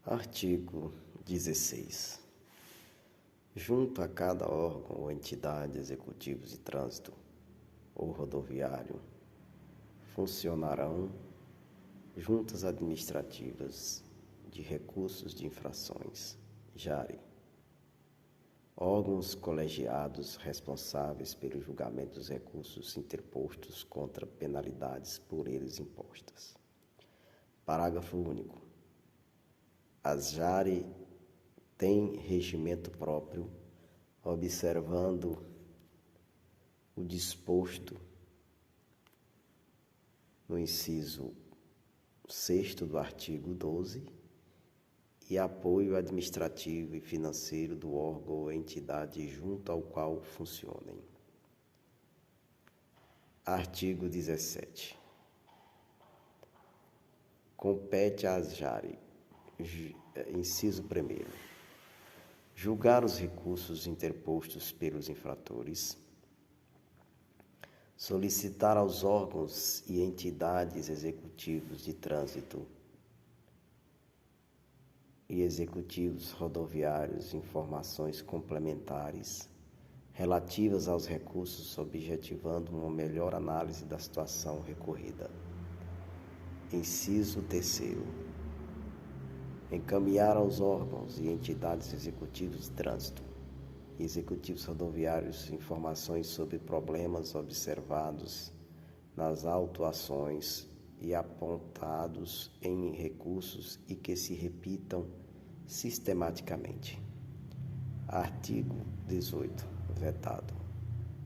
Artigo 16. Junto a cada órgão ou entidade executivo de trânsito ou rodoviário funcionarão juntas administrativas de recursos de infrações, JARI, órgãos colegiados responsáveis pelo julgamento dos recursos interpostos contra penalidades por eles impostas. Parágrafo único. As JARI têm regimento próprio, observando o disposto no inciso 6º do artigo 12 e apoio administrativo e financeiro do órgão ou entidade junto ao qual funcionem. Artigo 17. Compete às JARI, inciso 1º, julgar os recursos interpostos pelos infratores, solicitar aos órgãos e entidades executivos de trânsito e executivos rodoviários informações complementares relativas aos recursos, objetivando uma melhor análise da situação recorrida. Inciso 3º. Encaminhar aos órgãos e entidades executivos de trânsito e executivos rodoviários informações sobre problemas observados nas autuações e apontados em recursos e que se repitam sistematicamente. Artigo 18. Vetado.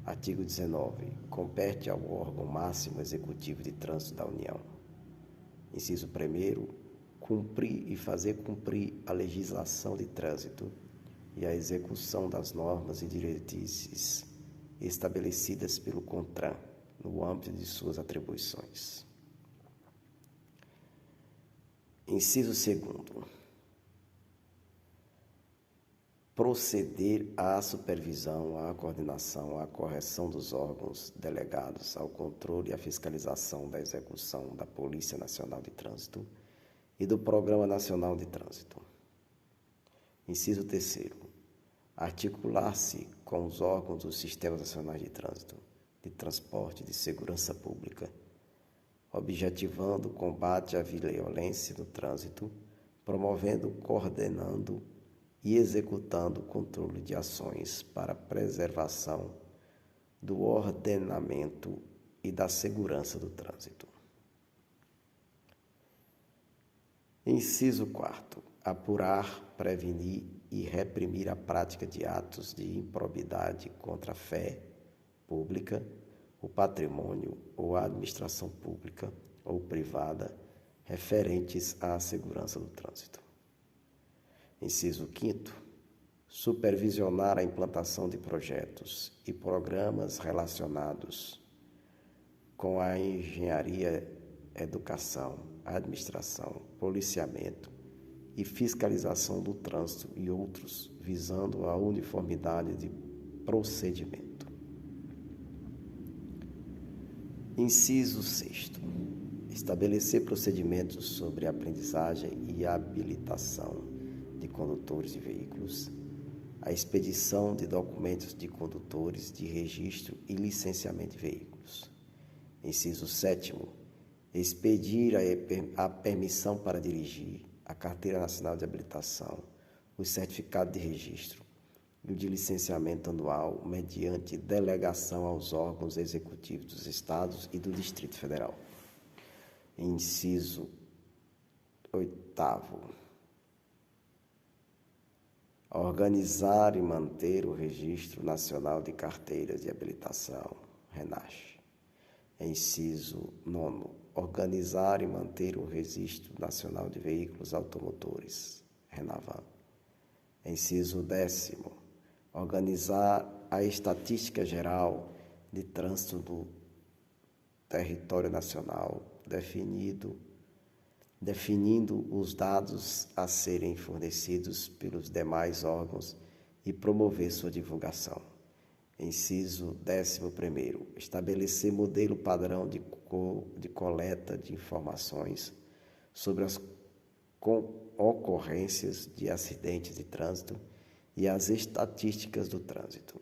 Artigo 19. Compete ao órgão máximo executivo de trânsito da União. Inciso 1º. Cumprir e fazer cumprir a legislação de trânsito e a execução das normas e diretrizes estabelecidas pelo CONTRAN no âmbito de suas atribuições. Inciso 2º. Proceder à supervisão, à coordenação, à correção dos órgãos delegados ao controle e à fiscalização da execução da Polícia Nacional de Trânsito e do Programa Nacional de Trânsito. Inciso 3º. Articular-se com os órgãos dos Sistemas Nacionais de Trânsito, de Transporte e de Segurança Pública, objetivando o combate à violência no trânsito, promovendo, coordenando e executando o controle de ações para a preservação do ordenamento e da segurança do trânsito. Inciso 4º. Apurar, prevenir e reprimir a prática de atos de improbidade contra a fé pública, o patrimônio ou a administração pública ou privada referentes à segurança do trânsito. Inciso 5º. Supervisionar a implantação de projetos e programas relacionados com a engenharia, educação, administração, policiamento e fiscalização do trânsito e outros, visando a uniformidade de procedimento. Inciso 6º. Estabelecer procedimentos sobre aprendizagem e habilitação de condutores de veículos, a expedição de documentos de condutores de registro e licenciamento de veículos. Inciso 7º. Expedir a permissão para dirigir, a Carteira Nacional de Habilitação, o certificado de registro e o de licenciamento anual mediante delegação aos órgãos executivos dos Estados e do Distrito Federal. Inciso 8º. Organizar e manter o Registro Nacional de Carteiras de Habilitação, RENACH. Inciso 9º. Organizar e manter o Registro Nacional de Veículos Automotores, RENAVAM. Inciso 10º. Organizar a estatística geral de trânsito do território nacional, definindo os dados a serem fornecidos pelos demais órgãos e promover sua divulgação. Inciso 11º. Estabelecer modelo padrão de coleta de informações sobre as ocorrências de acidentes de trânsito e as estatísticas do trânsito.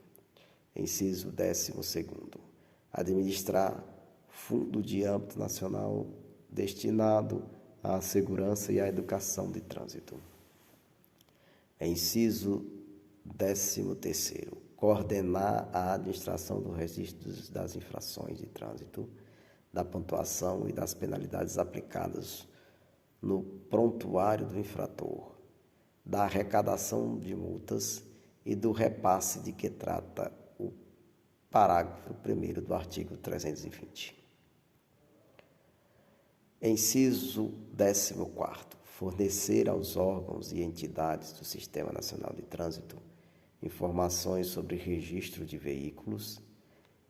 Inciso 12º. Administrar fundo de âmbito nacional destinado à segurança e à educação de trânsito. Inciso 13º. Coordenar a administração do registro das infrações de trânsito, da pontuação e das penalidades aplicadas no prontuário do infrator, da arrecadação de multas e do repasse de que trata o parágrafo 1º do artigo 320. Inciso 14º. Fornecer aos órgãos e entidades do Sistema Nacional de Trânsito informações sobre registro de veículos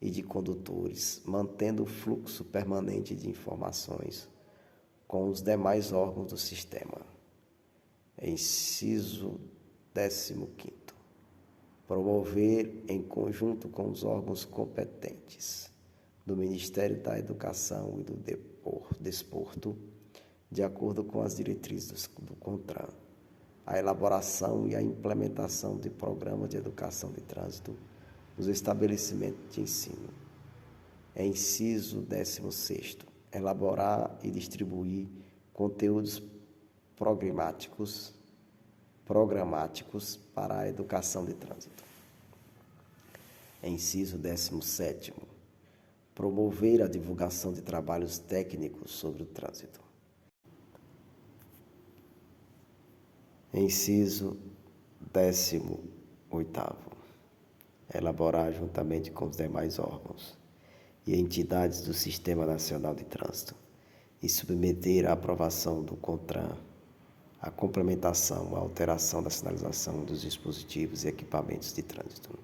e de condutores, mantendo o fluxo permanente de informações com os demais órgãos do sistema. Inciso 15º. Promover, em conjunto com os órgãos competentes do Ministério da Educação e do Desporto, de acordo com as diretrizes do CONTRAN, a elaboração e a implementação de programas de educação de trânsito nos estabelecimentos de ensino. Inciso 16º. Elaborar e distribuir conteúdos programáticos para a educação de trânsito. Inciso 17º. Promover a divulgação de trabalhos técnicos sobre o trânsito. Inciso 18º. Elaborar, juntamente com os demais órgãos e entidades do Sistema Nacional de Trânsito, e submeter à aprovação do CONTRAN a complementação, a alteração da sinalização dos dispositivos e equipamentos de trânsito.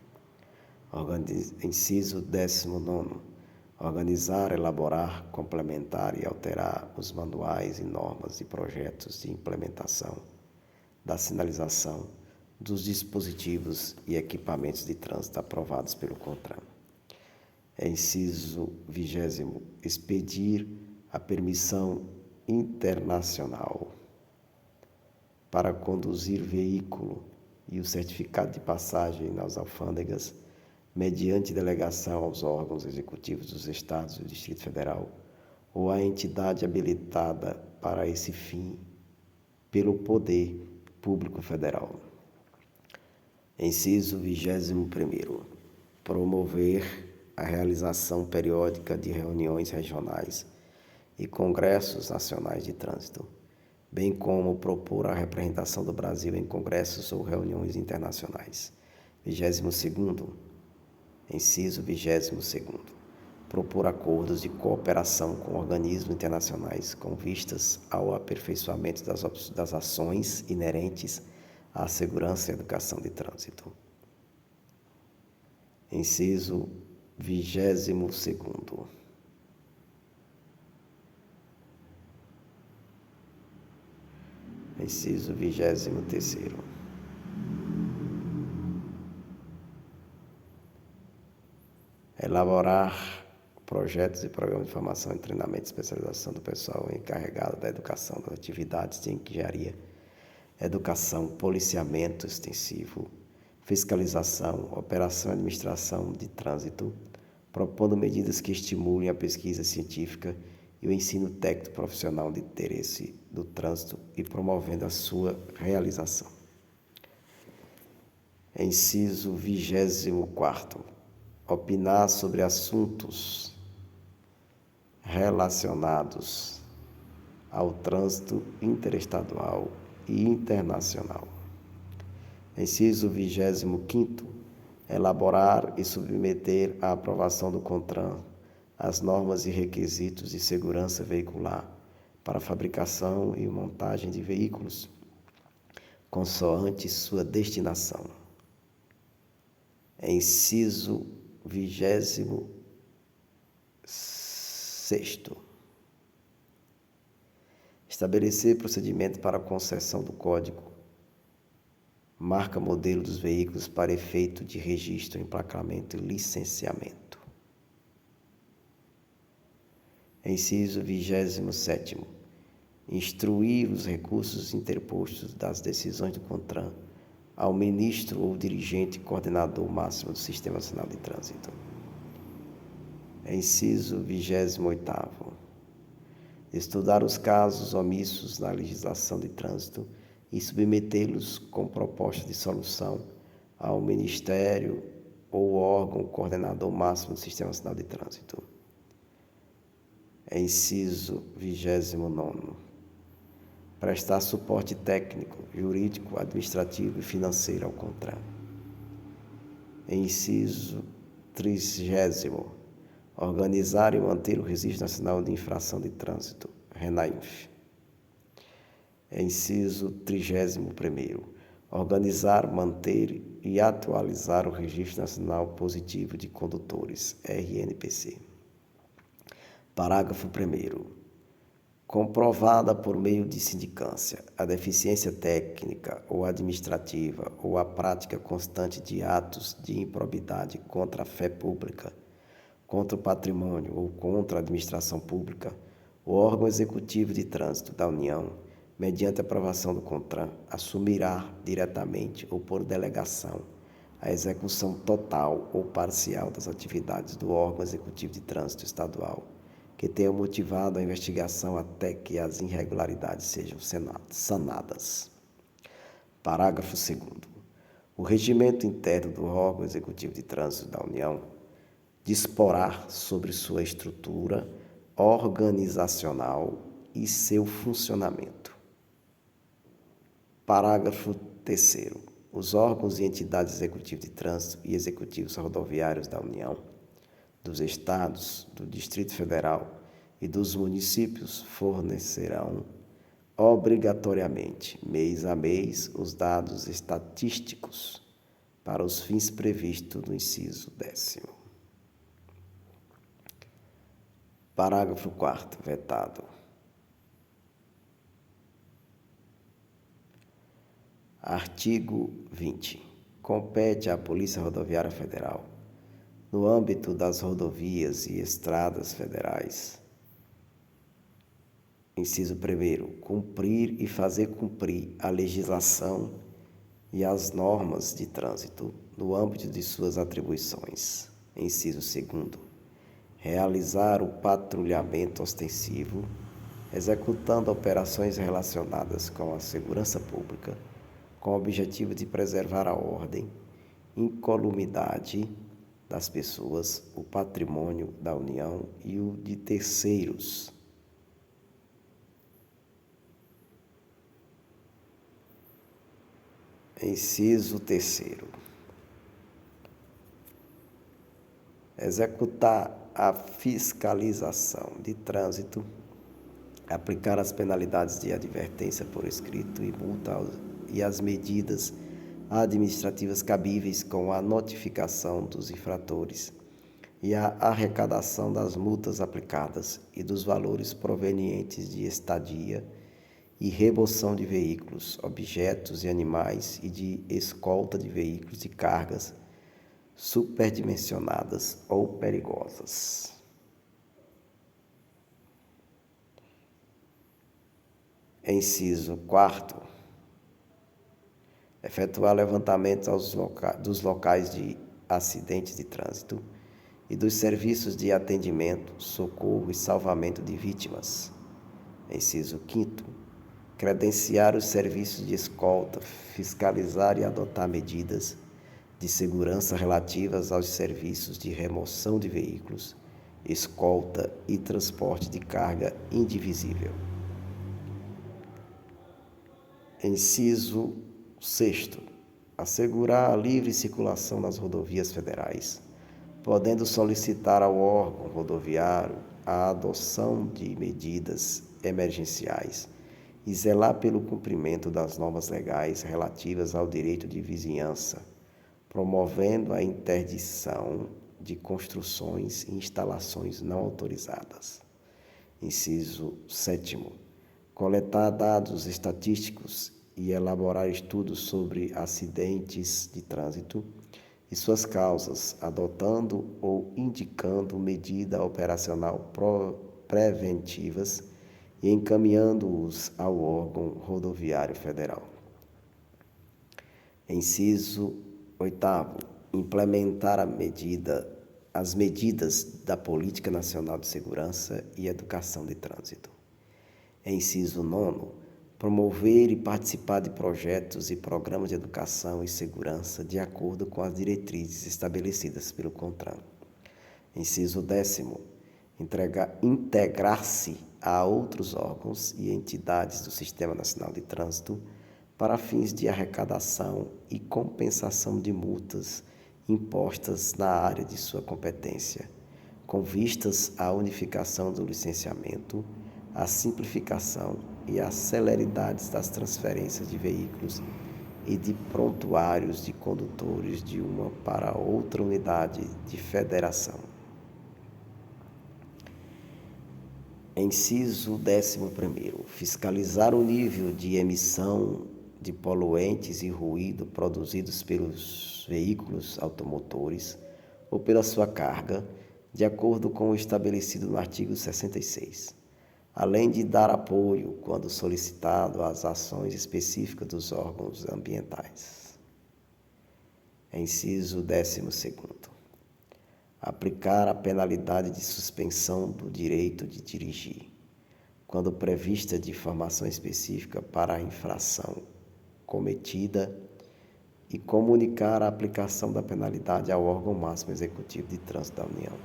Inciso 19º. Organizar, elaborar, complementar e alterar os manuais e normas e projetos de implementação da sinalização dos dispositivos e equipamentos de trânsito aprovados pelo CONTRAN. Inciso 20º. Expedir a permissão internacional para conduzir veículo e o certificado de passagem nas alfândegas, mediante delegação aos órgãos executivos dos Estados e do Distrito Federal ou à entidade habilitada para esse fim pelo Poder Público Federal. Inciso 21º. Promover a realização periódica de reuniões regionais e congressos nacionais de trânsito, bem como propor a representação do Brasil em congressos ou reuniões internacionais. 22º. Inciso 22º. Propor acordos de cooperação com organismos internacionais com vistas ao aperfeiçoamento das ações inerentes à segurança e educação de trânsito. Inciso 22º. Inciso 23º. Elaborar projetos e programas de formação e treinamento e especialização do pessoal encarregado da educação das atividades de engenharia, educação, policiamento extensivo, fiscalização, operação e administração de trânsito, propondo medidas que estimulem a pesquisa científica e o ensino técnico profissional de interesse do trânsito e promovendo a sua realização. Inciso 24º. Opinar sobre assuntos relacionados ao trânsito interestadual e internacional. Inciso 25º. Elaborar e submeter à aprovação do CONTRAN as normas e requisitos de segurança veicular para a fabricação e montagem de veículos, consoante sua destinação. Inciso 26º. Estabelecer procedimento para a concessão do código, marca modelo dos veículos para efeito de registro, emplacamento e licenciamento. Inciso 27º. instruir os recursos interpostos das decisões do CONTRAN ao ministro ou dirigente coordenador máximo do Sistema Nacional de Trânsito. Inciso 28º. Estudar os casos omissos na legislação de trânsito e submetê-los com proposta de solução ao Ministério ou órgão coordenador máximo do Sistema Nacional de Trânsito. Inciso 29º. Prestar suporte técnico, jurídico, administrativo e financeiro ao CONTRAN. Inciso 30º. Organizar e manter o Registro Nacional de Infração de Trânsito, RENAINF. Inciso 31º. Organizar, manter e atualizar o Registro Nacional Positivo de Condutores, RNPC. Parágrafo 1º. Comprovada por meio de sindicância a deficiência técnica ou administrativa ou a prática constante de atos de improbidade contra a fé pública, contra o patrimônio ou contra a administração pública, o órgão executivo de trânsito da União, mediante aprovação do CONTRAN, assumirá diretamente ou por delegação a execução total ou parcial das atividades do órgão executivo de trânsito estadual, que tenha motivado a investigação até que as irregularidades sejam sanadas. Parágrafo 2º. O regimento interno do órgão executivo de trânsito da União disporá sobre sua estrutura organizacional e seu funcionamento. Parágrafo 3º. Os órgãos e entidades executivas de trânsito e executivos rodoviários da União, dos Estados, do Distrito Federal e dos municípios fornecerão obrigatoriamente, mês a mês, os dados estatísticos para os fins previstos no inciso 10º. Parágrafo 4º, vetado. Artigo 20. Compete à Polícia Rodoviária Federal, no âmbito das rodovias e estradas federais, inciso 1º, cumprir e fazer cumprir a legislação e as normas de trânsito no âmbito de suas atribuições, inciso 2º, realizar o patrulhamento ostensivo, executando operações relacionadas com a segurança pública, com o objetivo de preservar a ordem, incolumidade das pessoas, o patrimônio da União e o de terceiros. Inciso 3º. Executar a fiscalização de trânsito, aplicar as penalidades de advertência por escrito e multa e as medidas administrativas cabíveis com a notificação dos infratores e a arrecadação das multas aplicadas e dos valores provenientes de estadia e remoção de veículos, objetos e animais e de escolta de veículos e cargas superdimensionadas ou perigosas. Inciso 4º. Efetuar levantamentos dos locais de acidentes de trânsito e dos serviços de atendimento, socorro e salvamento de vítimas. Inciso 5º. Credenciar os serviços de escolta, fiscalizar e adotar medidas de segurança relativas aos serviços de remoção de veículos, escolta e transporte de carga indivisível. Inciso 6º. Assegurar a livre circulação nas rodovias federais, podendo solicitar ao órgão rodoviário a adoção de medidas emergenciais e zelar pelo cumprimento das normas legais relativas ao direito de vizinhança, promovendo a interdição de construções e instalações não autorizadas. Inciso 7º. Coletar dados estatísticos e elaborar estudos sobre acidentes de trânsito e suas causas, adotando ou indicando medidas operacional preventivas e encaminhando-os ao órgão rodoviário federal. Inciso 8º. Implementar as medidas da Política Nacional de Segurança e Educação de Trânsito. Inciso 9º. Promover e participar de projetos e programas de educação e segurança de acordo com as diretrizes estabelecidas pelo CONTRAN. Inciso 10º. Integrar-se a outros órgãos e entidades do Sistema Nacional de Trânsito para fins de arrecadação e compensação de multas impostas na área de sua competência, com vistas à unificação do licenciamento, à simplificação e à celeridade das transferências de veículos e de prontuários de condutores de uma para outra unidade de federação. Inciso 11º. Fiscalizar o nível de emissão de poluentes e ruído produzidos pelos veículos automotores ou pela sua carga, de acordo com o estabelecido no artigo 66, além de dar apoio, quando solicitado, às ações específicas dos órgãos ambientais. Inciso 12º. Aplicar a penalidade de suspensão do direito de dirigir, quando prevista de formação específica para a infração cometida, e comunicar a aplicação da penalidade ao órgão máximo executivo de trânsito da União.